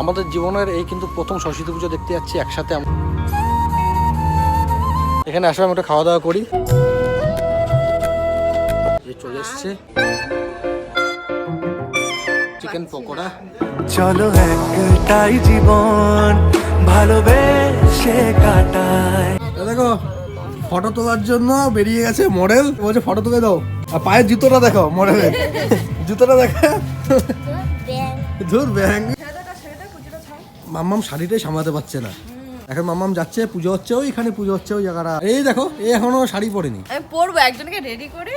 আমাদের জীবনের এই কিন্তু প্রথম সরস্বতী পুজো দেখতে যাচ্ছি একসাথে। এখানে আসলে আমরা খাওয়া দাওয়া করি। চলে এসছে চিকেন পকোড়া। চলো একটাই জীবন ভালোবেসে কাটায়। দেখো ফটো তোলার জন্য বেরিয়ে গেছে মডেল, বলছে ফটো তুলে দাও। আর পায়ের জুতোটা দেখো মডেলের, জুতোটা দেখো। ধুর ব্যাং। মাম্মাম শাড়িটাই সামলাতে পারছে না। এখন মাম্মাম যাচ্ছে, পুজো হচ্ছে ওইখানে, পুজো হচ্ছে ওই জায়গাটা। এই দেখো এই এখনো শাড়ি পরেনি। আমি পরবো, একজনকে রেডি করে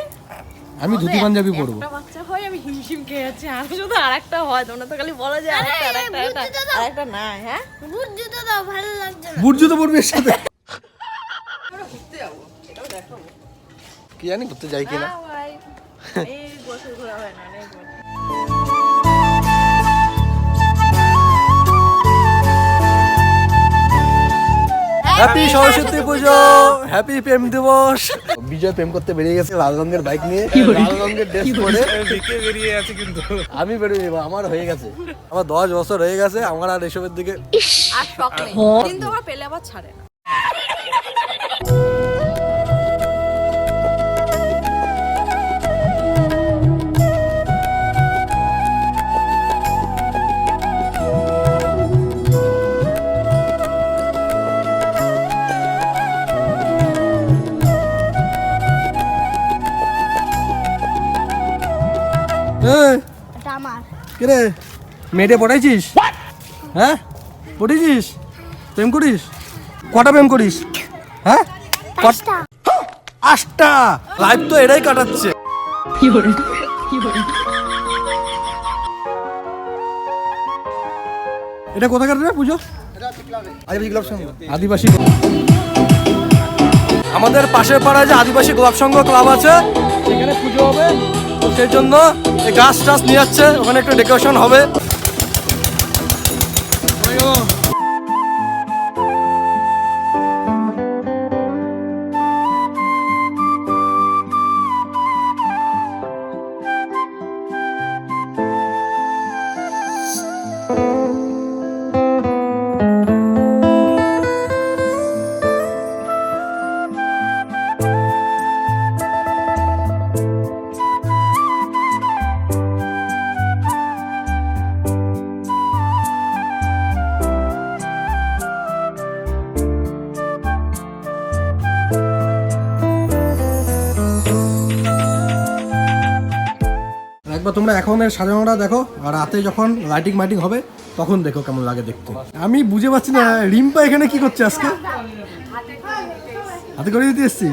আমি ধুতি পাঞ্জাবি পরবো। একটা বাচ্চা হয় আমি হিমশিম খেয়ে যাচ্ছি, আর শুধু আরেকটা হয়, তোমরা তো খালি বলো যে আরেকটা না। হ্যাঁ বুট জুতো দাও, ভালো লাগছে না। বুট জুতো পরবি এর সাথে। আমরা ঘুরতে যাবো, এটাও দেখাবো। কি জানি ঘুরতে যাই কিনা। ভাই এই বছর ঘোরা হয় না, অনেক বছর। হ্যাপি সরস্বতী পুজো, হ্যাপি প্রেম দিবস। বিজয় প্রেম করতে বেরিয়ে গেছে লাল রঙের বাইক নিয়ে, লাল রঙের ড্রেস পরে। বেরিয়ে আছে কিন্তু আমি বেরোই, আমার হয়ে গেছে, আমার 10 বছর হয়ে গেছে, আমার আর এসবের দিকে আর শখ নেই, কিন্তু আমার পেলে আবার ছাড়ে না। এটা আমার। কিরে মেয়েটে পড়াইছিস? হ্যাঁ পড়েছিস? প্রেম করিস? কটা প্রেম করিস? হ্যাঁ 5টা। 8টা। লাইফ তো এটাই কাটাচ্ছে। এটা কোথাকার রে পুজো? আদিবাসী। আমাদের পাশের পাড়ায় যে আদিবাসী গোলাপ সংঘ ক্লাব আছে, সেখানে পুজো হবে। তো সেই জন্য এই গাছ টাছ নিয়ে যাচ্ছে, ওখানে একটু ডেকোরেশন হবে। একবার তোমরা এখন এর সাজানোটা দেখো, আর রাতে যখন লাইটিং মাইটিং হবে তখন দেখো কেমন লাগে দেখতে। আমি বুঝে পাচ্ছি না রিম্পা এখানে কি করছে আজকে? হাতে করে দিতে এসছি।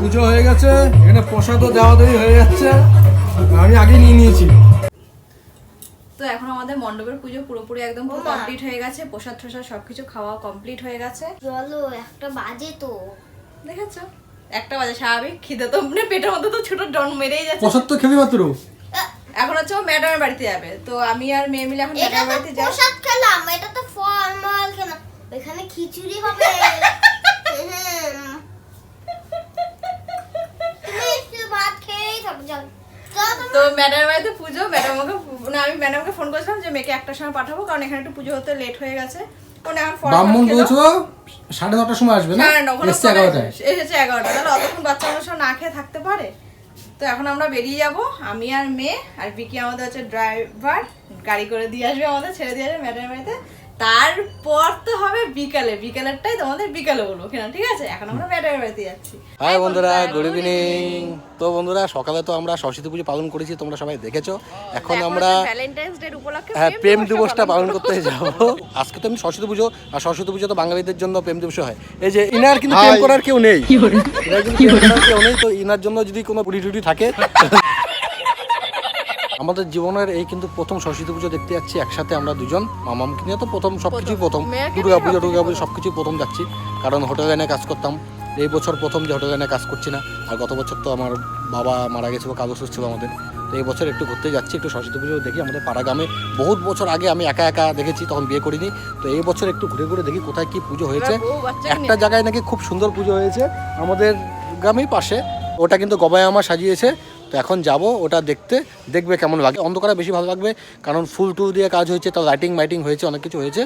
পুজো হয়ে গেছে, এখানে প্রসাদও দেওয়া দেওয়া হয়ে যাচ্ছে, আমি আগে নিয়ে নিয়েছি। তো এখন আমাদের মণ্ডপের পুজো পুরোপুরি একদম কমপ্লিট হয়ে গেছে, প্রসাদ টসাদ সবকিছু খাওয়া কমপ্লিট হয়ে গেছে। চলো, একটা বাজে তো। দেখেছো 1টা বাজে, স্বাভাবিক খিদে তো মানে পেটের মধ্যে তো ছোট ডন মেরেই যাচ্ছে। প্রসাদ তো খেবি মাত্র। এখন হচ্ছে ও ম্যাডামের বাড়িতে যাবে, তো আমি আর মেয়ে মিলে এখন এটা ম্যাডামের তো বাড়িতে যাই। প্রসাদ খেলাম, এটা তো ফর্মাল খেলাম। এখানে খিচুড়ি হবে। তুমি একটু ভাত খেয়েই থাকো, যাও। তো ম্যাডামের বাড়িতে পুজো, আমি ম্যাডামকে ফোন করেছিলাম যে মেয়েকে 1টার সময় পাঠাবো, কারণ এখানে একটু পুজো হতে লেট হয়ে গেছে। এখন ব্রাহ্মণ বলছো 9:30টার সময় আসবে না? এসছে 11টায়। এসেছে 11টা, তাহলে অতক্ষণ বাচ্চা মানুষ না খেয়ে থাকতে পারে? তো এখন আমরা বেরিয়ে যাব, আমি আর মেয়ে, আর বিকি আমাদের হচ্ছে ড্রাইভার, গাড়ি করে দিয়ে আসবে, আমাদের ছেড়ে দিয়ে আসবে ম্যাডামের বাড়িতে। তারপর তো হবে বিকালেরটাই তোমাদের বিকালে বলবো কেন, ঠিক আছে? এখন আমরা ম্যাডামের বাড়িতে যাচ্ছি। হাই বন্ধুরা, গুড ইভিনিং। তো বন্ধুরা সকালে তো আমরা সরস্বতী পুজো পালন করেছি, তোমরা সবাই দেখেছো। এখন আমরা ভ্যালেন্টাইন্স ডে উপলক্ষে প্রেম দিবসটা পালন করতে যাব। আজকে তো আমি সরস্বতী পুজো, আর সরস্বতী পুজো তো বাঙালিদের জন্য প্রেম দিবস হয়। এই যে ইনার কিন্তু প্রেম করার কেউ নেই, ইনার কিন্তু প্রেম করার কেউ নেই। তো ইনার জন্য যদি কোনো পুরি টুটি থাকে আমাদের জীবনের এই কিন্তু প্রথম সরস্বতী পুজো দেখতে যাচ্ছি একসাথে আমরা দুজন। মামামকে নিয়ে তো প্রথম সবকিছুই প্রথম, মেয়েকে দুর্গাপুজো সবকিছুই প্রথম যাচ্ছি, কারণ হোটেল লাইনে কাজ করতাম। এই বছর প্রথম যে হোটেল লাইনে কাজ করছি না, আর গত বছর তো আমার বাবা মারা গেছিল, কাজ অসুস্থ ছিল আমাদের। তো এই বছর একটু ঘুরতে যাচ্ছি, একটু সরস্বতী পুজো দেখি। আমাদের পাড়া গ্রামে বহুত বছর আগে আমি একা একা দেখেছি, তখন বিয়ে করিনি। তো এই বছর একটু ঘুরে ঘুরে দেখি কোথায় কি পুজো হয়েছে। একটা জায়গায় নাকি খুব সুন্দর পুজো হয়েছে আমাদের গ্রামেই পাশে, ওটা কিন্তু গবাই আমার সাজিয়েছে। তো এখন যাব ওটা দেখবে কেমন লাগে। অন্ধকারে বেশি ভালো লাগবে, কারণ ফুল টুল দিয়ে কাজ হয়েছে, তো লাইটিং মাইটিং হয়েছে, অনেক কিছু হয়েছে।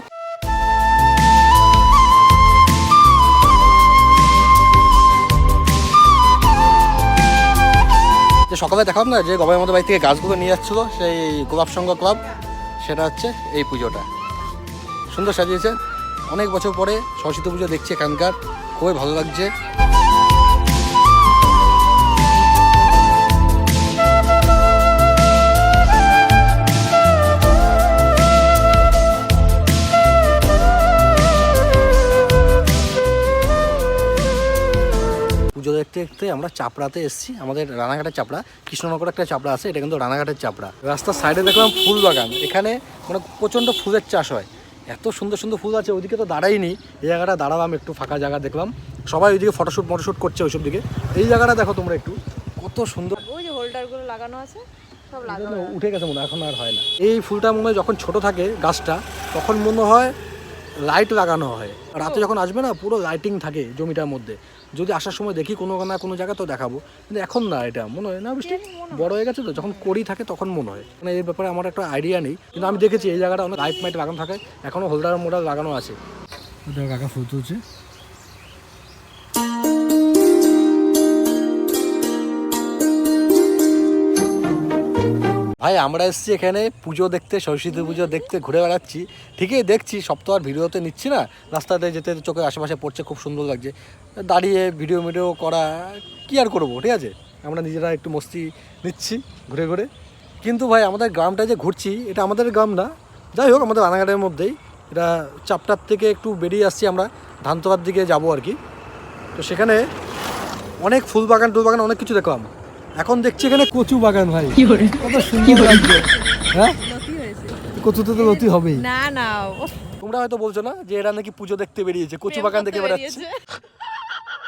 যে সকালে দেখালাম না যে গবাই আমাদের বাড়ি থেকে গাছগুলো নিয়ে যাচ্ছিলো, সেই গোলাপ সংঘ ক্লাব, সেটা হচ্ছে এই পুজোটা। সুন্দর সাজিয়েছে, অনেক বছর পরে সরস্বতী পুজো দেখছি এখানকার, খুবই ভালো লাগছে। পুজো দেখতে দেখতে আমরা চাপড়াতে এসেছি, আমাদের রানাঘাটের চাপড়া, কৃষ্ণনগর একটা চাপড়া আছে, এটা কিন্তু রানাঘাটের চাপড়া। রাস্তার সাইডে দেখলাম ফুল বাগান, এখানে মানে প্রচণ্ড ফুলের চাষ হয়, এত সুন্দর সুন্দর ফুল আছে। ওইদিকে তো দাঁড়াইনি, এই জায়গাটা দাঁড়ালাম, একটু ফাঁকা জায়গা দেখলাম, সবাই ওইদিকে ফটোশ্যুট করছে ওইসব দিকে। এই জায়গাটা দেখো তোমরা একটু, কত সুন্দর। ওই যে হোল্ডারগুলো লাগানো আছে সব লাগানো উঠে গেছে মনে হয়, এখন আর হয় না। এই ফুলটা মনে হয় যখন ছোট থাকে গাছটা, তখন মনে হয় লাইট লাগানো হয়, রাতে যখন আসবে না পুরো লাইটিং থাকে জমিটার মধ্যে। যদি আসার সময় দেখি কোনো না কোনো জায়গা তো দেখাবো, কিন্তু এখন না, এটা মনে হয় না, বৃষ্টি বড় হয়ে গেছে তো, যখন করি থাকে তখন মনে হয়। মানে এই ব্যাপারে আমার একটা আইডিয়া নেই, কিন্তু আমি দেখেছি এই জায়গাটা অনেক লাইট মাইট লাগানো থাকে, এখনও হোল্ডার মোল্ডার লাগানো আছে। ওটা কাকা ফুল তুলছে। ভাই আমরা এসেছি এখানে পুজো দেখতে, সরস্বতী পুজো দেখতে ঘুরে বেড়াচ্ছি, ঠিকই দেখছি, সব তো আর ভিডিওতে নিচ্ছি না, রাস্তাতে যেতে চোখের আশেপাশে পড়ছে, খুব সুন্দর লাগছে। দাঁড়িয়ে ভিডিও করা কি আর করবো, ঠিক আছে, আমরা নিজেরা একটু মস্তি নিচ্ছি ঘুরে ঘুরে। কিন্তু ভাই আমাদের গ্রামটা যে ঘুরছি, এটা আমাদের গ্রাম না, যাই হোক আমাদের রানাঘাটের মধ্যেই, এটা চাপটার থেকে একটু বেরিয়ে আসছি আমরা, ধানতলার দিকে যাবো আর কি। তো সেখানে অনেক ফুল বাগান টুল বাগান অনেক কিছু দেখলাম। এখন দেখছি এখানে কচু বাগান, ভাই কত সুন্দর লাগছে। হ্যাঁ, কচুতে তো লতি হবেই। না না, তোমরা হয়তো বলছো না যে এরা নাকি পুজো দেখতে বেরিয়েছে, কচু বাগান দেখে বেড়াচ্ছে।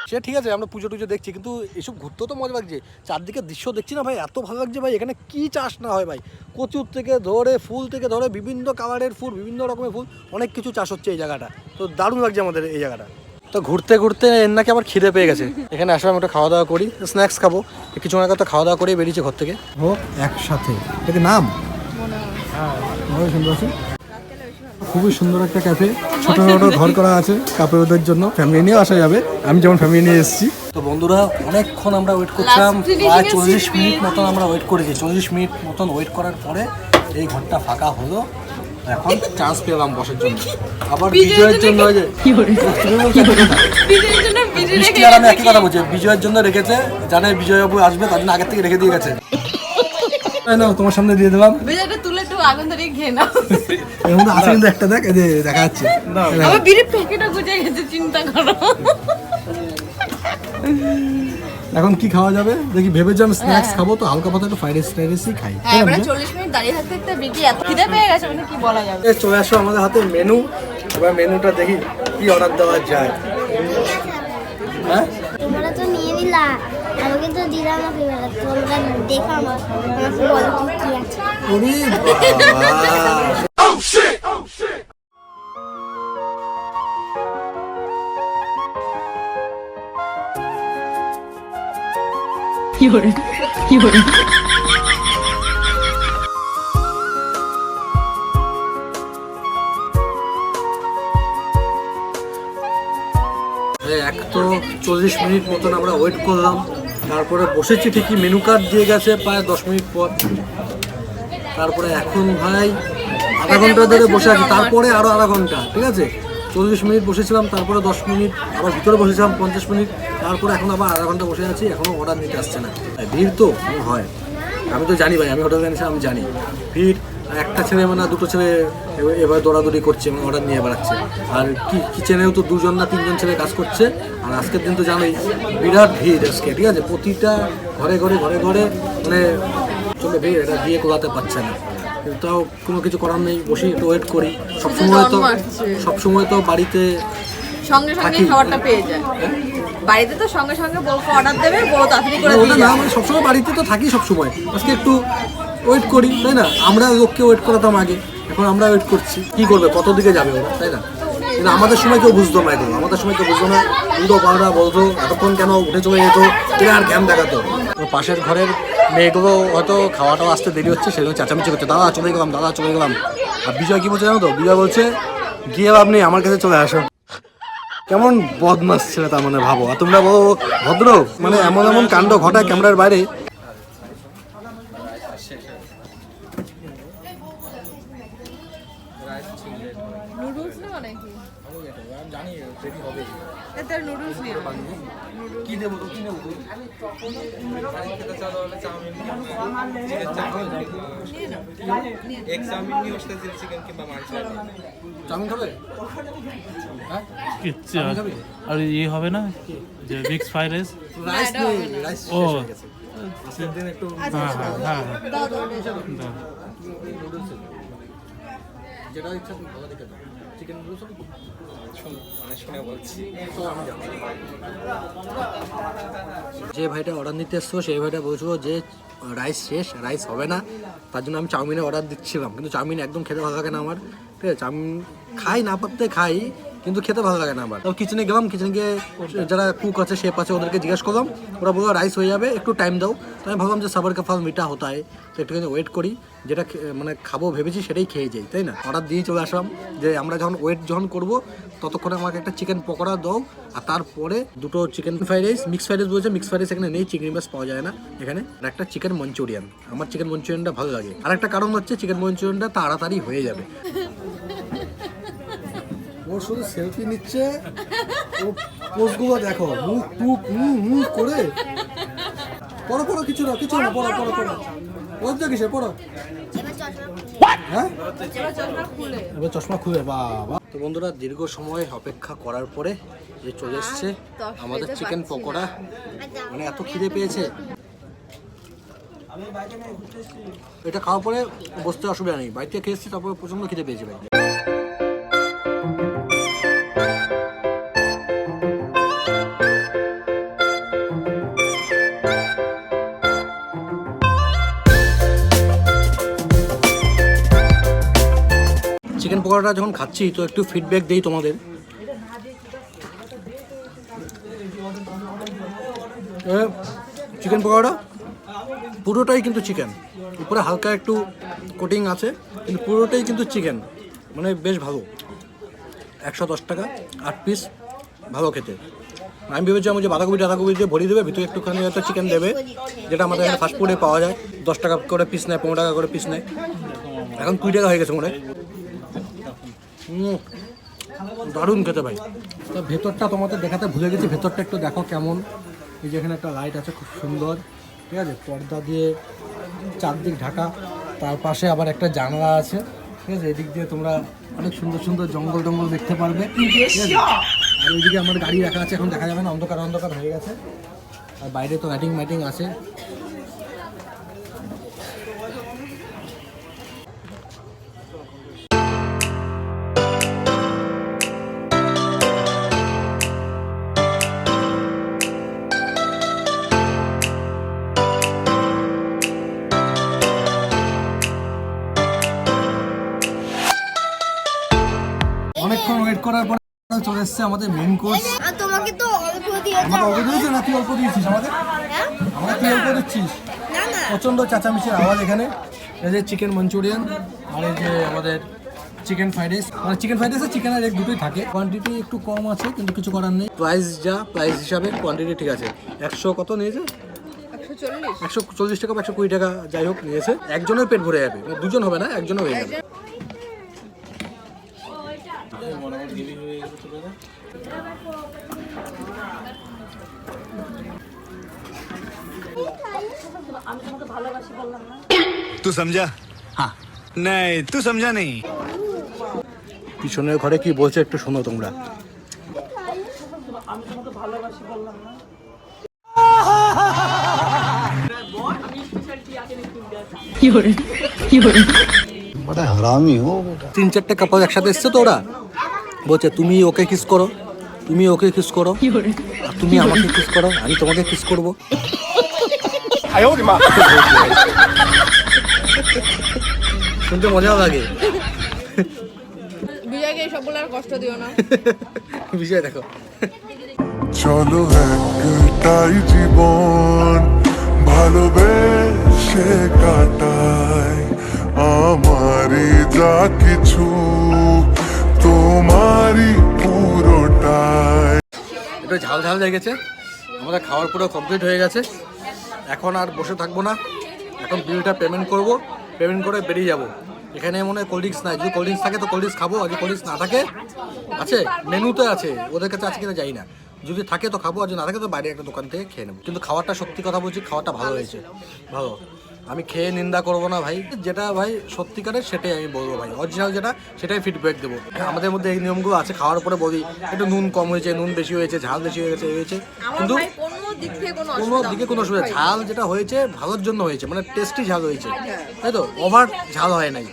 সে ঠিক আছে, আমরা পুজো টুজো দেখছি, কিন্তু এসব ঘুরতেও তো মজা লাগছে। চারদিকে দৃশ্য দেখছি না ভাই, এত ভালো লাগছে ভাই। এখানে কি চাষ না হয় ভাই, কচুর থেকে ধরে ফুল থেকে ধরে বিভিন্ন কালারের ফুল, বিভিন্ন রকমের ফুল, অনেক কিছু চাষ হচ্ছে এই জায়গাটা। তো দারুণ লাগছে আমাদের এই জায়গাটা। তো ঘুরতে ঘুরতে এর নাকি আবার খিদে পেয়ে গেছে, এখানে আসলাম একটু খাওয়া দাওয়া করি, স্ন্যাক্স খাবো। কিছু আগে তো খাওয়া দাওয়া করে বেরিয়েছে ঘর থেকে। ও একসাথে, এটা নাম সুন্দর আছে, খুবই সুন্দর একটা ক্যাফে, ছোট ছোট ঘর করা আছে কাপড়দের জন্য, ফ্যামিলি নিয়েও আসা যাবে। আমি যেমন ফ্যামিলি নিয়ে এসেছি। তো বন্ধুরা অনেকক্ষণ আমরা ওয়েট করছিলাম, প্রায় 40 মিনিট মতন আমরা ওয়েট করেছি। 40 মিনিট মতন ওয়েট করার পরে এই ঘরটা ফাঁকা হলো, এখন চান্স পেলাম বসার জন্য। আবার বিজয়ের জন্য বৃষ্টি আর আমি একই কথা বলছি, বিজয়ের জন্য রেখেছে, জানে বিজয়বাবু আসবে তার জন্য আগের থেকে রেখে দিয়ে গেছে। তোমার সামনে দিয়ে দিলাম, বিজয়টা তুলে একটু আগুন ধরে খেয়ে নাও। এর মধ্যে আছে কিন্তু একটা, দেখ এই যে দেখা যাচ্ছে, আমার বিড়ির প্যাকেটও গুজে গেছে, চিন্তা করো। এখন কি খাওয়া যাবে দেখি, ভেবেছি আমি স্ন্যাক্স খাবো, তো হালকা পাতলা একটু ফ্রাইড রাইসই খাই। হ্যাঁ, আমরা 40 মিনিট দাঁড়িয়ে থাকতে থাকতে বিটি এত খিদে পেয়ে গেছে, মানে কি বলা যাবে। চলে আসো আমাদের হাতে মেনু, এবার মেনুটা দেখি কি অর্ডার দেওয়া যায়। হ্যাঁ, তোমরা তো নিয়ে নিলা, আমাকে তো দিলাম না, তোমরা দেখো আমাকে বলো কি আছে। ওরে বাবা, এক তো 40 মিনিট মতন আমরা ওয়েট করলাম, তারপরে বসেছি ঠিকই, মেনু কার্ড দিয়ে গেছে প্রায় 10 মিনিট পর। তারপরে এখন ভাই আধা ঘন্টা ধরে বসে আছি, তারপরে আরও আধা ঘন্টা, ঠিক আছে 40 মিনিট বসেছিলাম, তারপরে 10 মিনিট আবার ভিতরে বসেছিলাম 50 মিনিট, তারপরে এখন আবার আধা ঘন্টা বসে আছি, এখনও অর্ডার নিতে আসছে না। ভিড় তো হয়, আমি তো জানি ভাই, আমি হোটেল ম্যানেজার, আমি জানি ভিড়। একটা ছেলে মানে দুটো ছেলে এবার দৌড়াদৌড়ি করছে, মানে অর্ডার নিয়ে বেড়াচ্ছে। আর কিচেনেও তো 2জন না 3জন ছেলে কাজ করছে। আর আজকের দিন তো জানোই বিরাট ভিড় আজকে, ঠিক আছে, প্রতিটা ঘরে ঘরে ঘরে ঘরে মানে চলে বের এটা দিয়ে কোলাতে পারছে না, কিন্তু তাও কোনো কিছু করার নেই, বসে একটু ওয়েট করি। সবসময় তো বাড়িতে সঙ্গে সঙ্গে খাবারটা পেয়ে যায়, বাড়িতে তো সঙ্গে সঙ্গে বউকে অর্ডার দেবে, বউ তাড়াতাড়ি করে ওটা দিয়ে না, যাবে। মানে সবসময় বাড়িতে তো থাকি সবসময়, আজকে একটু ওয়েট করি, তাই না? আমরা লোককে ওয়েট করাতাম আগে, এখন আমরা ওয়েট করছি। কি করবে, কত দিকে যাবে ওরা, তাই না? কিন্তু আমাদের সময় কেউ বুঝতো না এগুলো, আমাদের সময় কেউ বুঝতো না, উল্টো পাল্টা বলতো, এতক্ষণ কেন উঠে চলে যেত, এরা আর জ্ঞান দেখাতো। তো পাশের ঘরের মেয়েগুলো হয়তো খাওয়াটাও আসতে দেরি হচ্ছে, সেগুলো চেঁচামেচি করছে, দাদা চলে গেলাম, দাদা চলে গেলাম। আর বিজয় কি বলছে জানো তো, বিজয় বলছে গিয়ে লাভ নেই, আমার কাছে চলে আসো। কেমন বদমাস ছেলে তার মানে, ভাবো। আর তোমরা বলো ভদ্র, মানে এমন এমন কাণ্ড ঘটায় ক্যামেরার বাইরে। নুডলস নেওয়া নাকি? এটা নুডলস নিয়ে কি দেবো, কি নেবো? চাউমিন খাবে? হ্যাঁ, আর ইয়ে হবে না যে মিক্স ফ্রাইড রাইস? রাইস নেই, রাইস ও শেষ হয়ে গেছে। আজকের দিন একটু হ্যাঁ হ্যাঁ দাও দাও দাও। দাও। যেটা ইচ্ছা তুমি ভালো দেখে দাও। চিকেন নুডলস হবে? যে ভাইটা অর্ডার নিতে এসছো সেই ভাইটা বলছিল যে রাইস শেষ, রাইস হবে না, তার জন্য আমি চাউমিনের অর্ডার দিচ্ছিলাম। কিন্তু চাউমিন একদম খেতে ভালো লাগে না আমার, ঠিক আছে? চাউমিন খাই না পারতে খাই, কিন্তু খেতে ভালো লাগে না আমার। তো কিচেনে গেলাম, কিচেনে গিয়ে যারা কুক আছে, শেফ আছে, ওদেরকে জিজ্ঞেস করলাম, ওরা বললো রাইস হয়ে যাবে, একটু টাইম দাও। তো আমি ভাবলাম যে সবার কা ফল মিঠা হতা হয়, তো একটুখানি ওয়েট করি, যেটা মানে খাবো ভেবেছি সেটাই খেয়ে যাই, তাই না? অর্ডার দিয়ে চলে আসলাম যে আমরা যখন ওয়েট করবো ততক্ষণে আমাকে একটা চিকেন পকোড়া দাও, আর তারপরে দুটো chicken fried rice, mix fried rice বলছে, মিক্স ফ্রাইড রাইস এখানে নেই, চিকেন রাইস পাওয়া যায় না এখানে, আর একটা চিকেন মঞ্চুরিয়ান। আমার চিকেন মঞ্চুরিয়ানটা ভালো লাগে, আর একটা কারণ হচ্ছে চিকেন মঞ্চুরিয়ানটা তাড়াতাড়ি হয়ে যাবে। ও শুধু সেলফি নিচ্ছে, ও পোস্টগুলো দেখো, মুখ টুক করে। পড়ো পড়ো, কিছু না কিছু না, পড়ো পড়ো পড়ো, লজ্জা কিসে, পড়ো। হ্যাঁ, এবার চশমা খুলে, বাবা। তো বন্ধুরা, দীর্ঘ সময় অপেক্ষা করার পরে যে চলে এসছে আমাদের চিকেন পকোড়া, মানে এত খিদে পেয়েছে, এটা খাওয়ার পরে বসতে অসুবিধা নেই, বাড়িতে খেয়ে এসছি, তারপরে প্রচন্ড খিদে পেয়েছে ভাই। চিকেন পকোড়াটা যখন খাচ্ছি তো একটু ফিডব্যাক দেই তোমাদের। চিকেন পকোড়া পুরোটাই কিন্তু চিকেন, উপরে হালকা একটু কোটিং আছে, কিন্তু পুরোটাই কিন্তু চিকেন, মানে বেশ ভালো। 110 টাকা 8 পিস, ভালো খেতে। আমি ভেবেছিলাম যে বাঁধাকপি দিয়ে ভরিয়ে দেবে, ভিতরে একটুখানি হয়তো চিকেন দেবে, যেটা আমাদের এখানে ফাস্টফুডে পাওয়া যায়, 10 টাকা করে পিস নেয়, 15 টাকা করে পিস নেয়, এখন 20 টাকা হয়ে গেছে মনে হয়। দারুণ খেতে ভাই। তো ভেতরটা তোমাদের দেখাতে ভুলে গেছি, ভেতরটা একটু দেখো কেমন। এই যে এখানে একটা লাইট আছে খুব সুন্দর, ঠিক আছে, পর্দা দিয়ে চারদিক ঢাকা, তার পাশে আবার একটা জানালা আছে, ঠিক আছে। এদিক দিয়ে তোমরা অনেক সুন্দর সুন্দর জঙ্গল টঙ্গল দেখতে পারবে, ঠিক আছে। আর ওইদিকে আমার গাড়ি রাখা আছে, এখন দেখা যাবে না, অন্ধকার অন্ধকার হয়ে গেছে। আর বাইরে তো লাইটিং মাইটিং আছে। অনেকক্ষণ ওয়েট করার পর চলে এসছে আমাদের মেন কোর্স। আর তোমাকে তো অল্প দিয়েছে। আমাকে অল্প দিয়েছে না, তুই অল্প দিয়েছিস আমাদের? হ্যাঁ? আমাকে তুই অল্প দিচ্ছিস? না না। প্রচণ্ড চেঁচামেচির আওয়াজ এখানে। এই যে চিকেন মঞ্চুরিয়ান আর এই যে আমাদের চিকেন ফ্রাইড রাইস, মানে চিকেন ফ্রাইড রাইস আর চিকেন আর এক দুটোই থাকে। কোয়ান্টিটি একটু কম আছে, কিন্তু কিছু করার নেই। প্রাইস প্রাইস হিসাবে কোয়ান্টিটি ঠিক আছে। 100 কত নিয়েছে? 140 টাকা বা 120 টাকা যাই হোক নিয়েছে। একজনের পেট ভরে যাবে, মানে দুজন হবে না, একজনও হয়ে যাবে। तू समझा? हाँ नहीं तू समझा नहीं। পিছনের ঘরে কি বলছে একটু শোনো তোমরা। बड़ा हरामी हो बेटा। 3-4টে কাপল একসাথে এসছে তো ওরা বলছে তুমি ওকে কিস করো, তুমি ওকে কিস করো, আর তুমি আমাকে কিস করো, আমি তোমাকে কিস করবো। শুনতে মজাও লাগে। বিজয়কে এইসবগুলো আর কষ্ট দিও না। বিষয় দেখো, চলো একটাই জীবন ভালোবেসে কাটাই, আমারই যা কিছু তোমারই পুরোটাই। একটু ঝাল ঝাল লেগেছে। আমাদের খাওয়ার পুরো কমপ্লিট হয়ে গেছে। এখন আর বসে থাকবো না, এখন বিলটা পেমেন্ট করব, পেমেন্ট করে বেরিয়ে যাব। এখানে মনে হয় কোল্ড ড্রিঙ্কস নাই, যদি কোল্ড ড্রিঙ্কস থাকে তো কোল্ড ড্রিঙ্কস খাবো, আর যদি কোল্ড ড্রিঙ্কস না থাকে আছে মেনুতে আছে, ওদের কাছে আছে কিনা যাই না, যদি থাকে তো খাবো, আর যদি না থাকে তো বাইরে একটা দোকান থেকে খেয়ে নেবো। কিন্তু খাওয়াটা সত্যি কথা বলছি, খাওয়াটা ভালো হয়েছে, ভালো। আমি খেয়ে নিন্দা করবো না ভাই, যেটা ভাই সত্যিকারের সেটাই আমি বলবো ভাই, অরিজিনাল যেটা সেটাই ফিডব্যাক দেবো। আমাদের মধ্যে এই নিয়মগুলো আছে, খাওয়ার পরে বলি একটু নুন কম হয়েছে, নুন বেশি হয়েছে, ঝাল বেশি হয়ে গেছে, হয়েছে, কিন্তু কোনো দিকে কোনো অসুবিধা, ঝাল যেটা হয়েছে ভালোর জন্য হয়েছে, মানে টেস্টি ঝাল হয়েছে, তাই তো, ওভার ঝাল হয় নাই,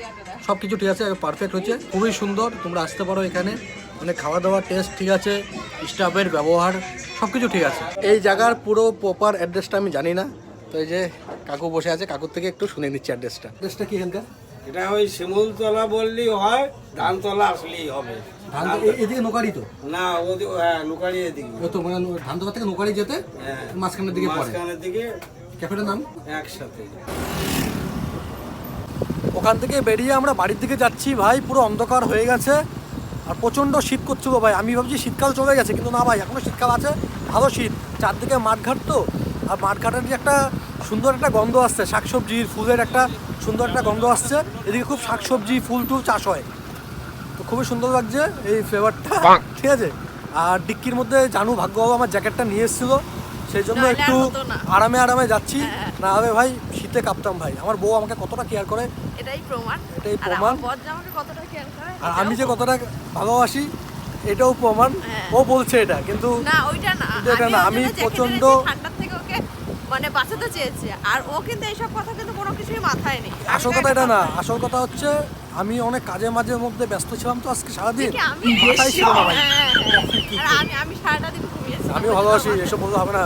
সব কিছু ঠিক আছে, পারফেক্ট হয়েছে, খুবই সুন্দর। তোমরা আসতে পারো এখানে, মানে খাওয়া দাওয়ার টেস্ট ঠিক আছে, স্টাফের ব্যবহার সব কিছু ঠিক আছে। এই জায়গার পুরো প্রপার অ্যাড্রেসটা আমি জানি না, তো এই যে কাকু বসে আছে, কাকুর থেকে একটু শুনে নিচ্ছি অ্যাড্রেসটা। অ্যাড্রেসটা কি এখানকার? এটা ওই শিমুলতলা বললেই হয়, ধানতলা আসলেই হবে। এদিকে নোকারি তো না ওদিকে, হ্যাঁ নুকারি এদিকে, ও তো মানে ধানতলা থেকে নোকারি যেতে হ্যাঁ মাঝখানের দিকে পড়ে। মাঝখানের দিকে ক্যাফেটার নাম একসাথে। ওখান থেকে বেরিয়ে আমরা বাড়ির দিকে যাচ্ছি ভাই, পুরো অন্ধকার হয়ে গেছে আর প্রচণ্ড শীত করছিল ভাই। আমি ভাবছি শীতকাল চলে গেছে, কিন্তু না ভাই, এখনও শীতকাল আছে, ভালো শীত। চারদিকে মাঠঘাট তো, আর মাঠঘাটের যে একটা সুন্দর একটা গন্ধ আসছে, শাকসবজির ফুলের একটা সুন্দর একটা গন্ধ আসছে, এদিকে খুব শাকসবজি ফুল টুল চাষ হয়, তো খুবই সুন্দর লাগছে এই ফ্লেভারটা, ঠিক আছে। আর ডিক্কির মধ্যে জানু ভাগ্যবাবু আমার জ্যাকেটটা নিয়ে এসেছিলো, সেই জন্য একটু আরামে আরামে যাচ্ছি, না হবে ভাই শীতে কাঁপতাম ভাই। আমার বউ আমাকে কতটা কেয়ার করে, এটাই প্রমাণ, এটাই প্রমাণ। আমাকে কতটা কেয়ার করে, আর আমি যে কতটা ভালোবাসি এটাও প্রমাণ। ও বলছে এটা, কিন্তু না ওইটা না, এটা না, আমি প্রচন্ড ঠান্ডার থেকে ওকে মানে বাঁচাতে চেয়েছে, আর ও কিন্তু এইসব কথা কিন্তু কোনো কিছুই মাথায় নেই। আসল কথা এটা না, আসল কথা হচ্ছে আমি অনেক কাজে মাঝের মধ্যে ব্যস্ত ছিলাম তো আজকে সারাদিন, আমি মাথায় ছিল না ভাই। আমি সারাটা দিন ঘুমিয়েছি। আমিও ভালোবাসি, এসব বলতে হবে না।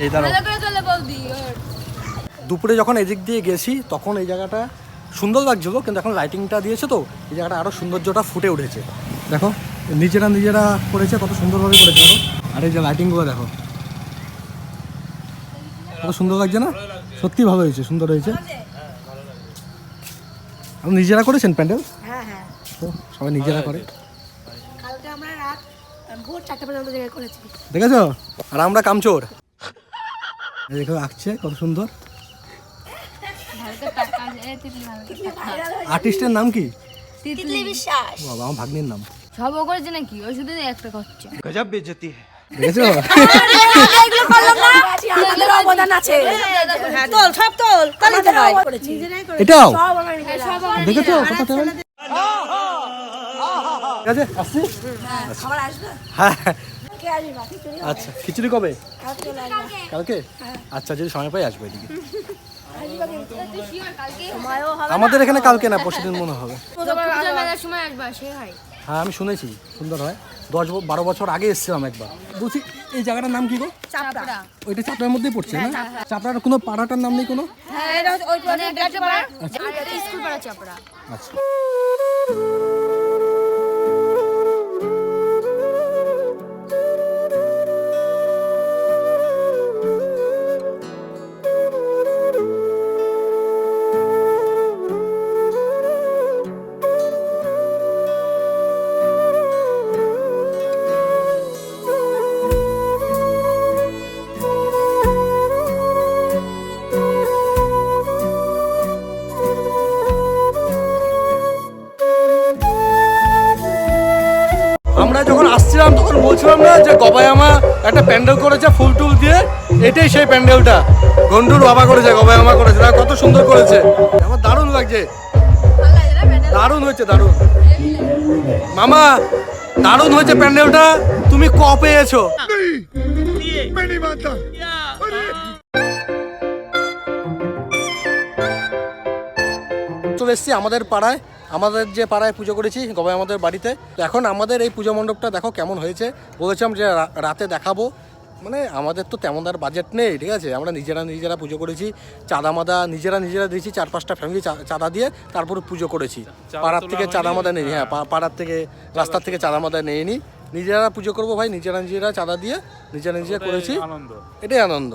এই দাঁড়াও, দুপুরে যখন এদিক দিয়ে গেছি তখন এই জায়গাটা সুন্দর লাগছিল, কিন্তু এখন লাইটিংটা দিয়েছে তো এই জায়গাটা আরও সৌন্দর্যটা ফুটে উঠেছে। দেখো নিজেরা করেছে, কত সুন্দরভাবে করেছে দেখো। আর এই যে লাইটিংগুলো দেখো কত সুন্দর লাগছে না, সত্যি ভালো হয়েছে, সুন্দর হয়েছে। আপনি নিজেরা করেছেন প্যান্ডেল? হ্যাঁ হ্যাঁ, তো সবাই নিজেরা করে। কালকে আমরা রাত ভোর 4টা পর্যন্ত জেগে করেছি, দেখেছো? আর আমরা কামচোর, দেখো আঁকছে কত সুন্দর। আর্টিস্টের নাম কি? তিতলি বিশ্বাস। বাবা, আমার ভাগ্নির নাম। সব ও করেছে নাকি, ওই শুধু একটা করছে। गजब बेइज्जती है। দেখেছো? অবদান আছে, তোল সব তোল, তালিতে হয় এটাও সব আমরা নিজেরা। দেখেছো কত ট্যালেন্ট। ঠিক আছে, আসছি। খাবার আসবে, হ্যাঁ, কে আসবে বাকি চলে যাবে। আচ্ছা খিচুড়ি কবে? কালকে চলে আসবে। কালকে? আচ্ছা, যদি সময় পাই আসবো এদিকে। সময়ও হবে। আমাদের এখানে কালকে না, পরশুদিন মনে হবে। মেলার সময় একবার সে হয়। হ্যাঁ, আমি শুনেছি সুন্দর হয়। 10-12 বছর আগে এসেছিলাম একবার। বলছি এই জায়গাটার নাম কি গো? চাপড়া। ওইটা চাপড়ার মধ্যেই পড়ছে না? চাপড়ার কোনো পাড়াটার নাম নেই কোনো? হ্যাঁ, এটা ওই মানে একটা পাড়া, আর একটা স্কুল পাড়া চাপড়া। আচ্ছা। আমরা যখন আসছিলাম তখন বলছিলাম না যে গবায়ামা একটা প্যান্ডেল করেছে ফুল টুল দিয়ে, এটাই সেই প্যান্ডেলটা। গন্ডুর বাবা করেছে, গবায়ামা করেছে, না কত সুন্দর করেছে, আমার দারুণ লাগছে, দারুণ হয়েছে, দারুণ। মামা দারুণ হয়েছে প্যান্ডেলটা, তুমি ক পেয়েছো? চলে এসেছি আমাদের পাড়ায়, আমাদের যে পাড়ায় পুজো করেছি গবাই আমাদের বাড়িতে। তো এখন আমাদের এই পুজো মণ্ডপটা দেখো কেমন হয়েছে। বলেছিলাম যে রাতে দেখাবো, মানে আমাদের তো তেমন আর বাজেট নেই, ঠিক আছে, আমরা নিজেরা পুজো করেছি। চাঁদা মাদা নিজেরা দিয়েছি, 4-5টা ফ্যামিলি চাঁদা দিয়ে তারপরে পুজো করেছি। পাড়ার থেকে চাঁদা মাদা নেই, হ্যাঁ পাড়ার থেকে রাস্তার থেকে চাঁদা মাদা নেইনি, নিজেরা পুজো করবো ভাই, নিজেরা চাঁদা দিয়ে নিজেরা করেছি। এটাই আনন্দ,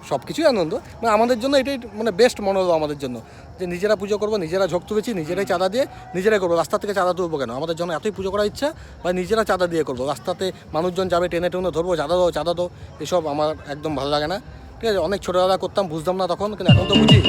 সব কিছুই আনন্দ, মানে আমাদের জন্য এটাই মানে বেস্ট মনে হলো আমাদের জন্য, যে নিজেরা পুজো করবো, নিজেরা ঝোঁক তুলেছি, নিজেরাই চাঁদা দিয়ে নিজেরাই করবো। রাস্তা থেকে চাঁদা তুলবো কেন, আমাদের জন্য এতই পুজো করার ইচ্ছা, বা নিজেরা চাঁদা দিয়ে করবো। রাস্তাতে মানুষজন যাবে, টেনে ধরবো, চাঁদা দাও, এসব আমার একদম ভালো লাগে না, ঠিক আছে। অনেক ছোটোবেলা করতাম, বুঝতাম না তখন, কিন্তু এখন তো বুঝি।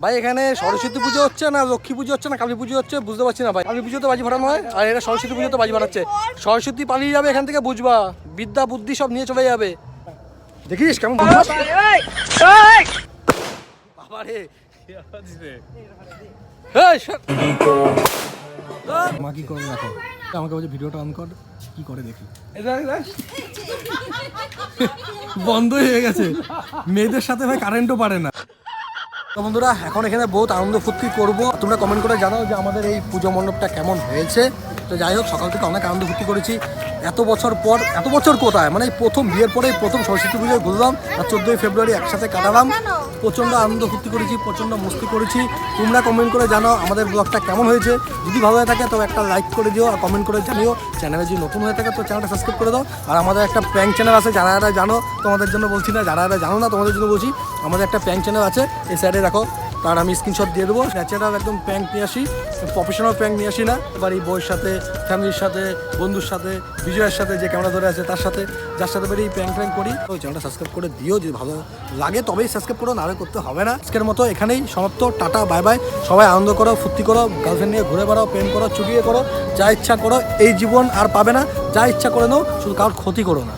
ভাই এখানে সরস্বতী পুজো হচ্ছে না লক্ষ্মী পুজো হচ্ছে না কালী পুজো হচ্ছে বুঝতে পারছি না ভাই। কালী পুজোতে বাজি ফাটানো হয়, আর এটা সরস্বতী পুজোতে বাজি ফাটাচ্ছে। সরস্বতী পালিয়ে যাবে এখান থেকে, বুঝবা, বিদ্যা বুদ্ধি সব নিয়ে চলে যাবে। দেখিস কেমন বাবা রে, মা কি করে দেখো, আমাকে বলছে ভিডিওটা অন কর, কি করে দেখি, বন্ধ হয়ে গেছে। মেয়েদের সাথে ভাই কারেন্টও পারে না। তো বন্ধুরা এখন এখানে বহুত আনন্দ ফুর্তি করবো, তোমরা কমেন্ট করে জানাও যে আমাদের এই পুজো মণ্ডপটা কেমন হয়েছে। তো যাই হোক, সকাল থেকে অনেক আনন্দ ফুর্তি করেছি। এত বছর কোথায়, মানে প্রথম বিয়ের পরে প্রথম সরস্বতী পুজোয় ঘুরলাম, আর 14ই ফেব্রুয়ারি একসাথে কাটালাম। প্রচণ্ড আনন্দ ফুর্তি করেছি, প্রচণ্ড মস্তি করেছি। তোমরা কমেন্ট করে জানাও আমাদের ব্লগটা কেমন হয়েছে। যদি ভালো হয়ে থাকে তো একটা লাইক করে দিও, আর কমেন্ট করে জানিও। চ্যানেলে যদি নতুন হয়ে থাকে তো চ্যানেলটা সাবস্ক্রাইব করে দাও। আর আমাদের একটা প্র্যাঙ্ক চ্যানেল আছে, যারা জানো তোমাদের জন্য বলছি না, যারা জানো না তোমাদের জন্য বলছি, আমাদের একটা প্র্যাঙ্ক চ্যানেল আছে, এই সাইডে দেখো, তার আমি স্ক্রিনশট দিয়ে দেবো। ন্যাচারাল একদম প্র্যাঙ্ক নিয়ে আসি, প্রফেশনাল প্র্যাঙ্ক নিয়ে আসি না, বাড়ি বউয়ের সাথে, ফ্যামিলির সাথে, বন্ধুর সাথে, বিজয়ের সাথে, যে ক্যামেরা ধরে আছে তার সাথে, যার সাথে বাড়ি প্র্যাঙ্ক করি। তো চ্যানেলটা সাবস্ক্রাইব করে দিও, যদি ভালো লাগে তবেই সাবস্ক্রাইব করো, নাহলে করতে হবে না। আজকের মতো এখানেই সমাপ্ত, টাটা বাই বাই। সবাই আনন্দ করো, ফুর্তি করো, গার্লফ্রেন্ড নিয়ে ঘুরে বেড়াও, প্রেম করো, চুটিয়ে করো, যা ইচ্ছা করো। এই জীবন আর পাবে না, যা ইচ্ছা করে নাও, শুধু কারোর ক্ষতি করো না।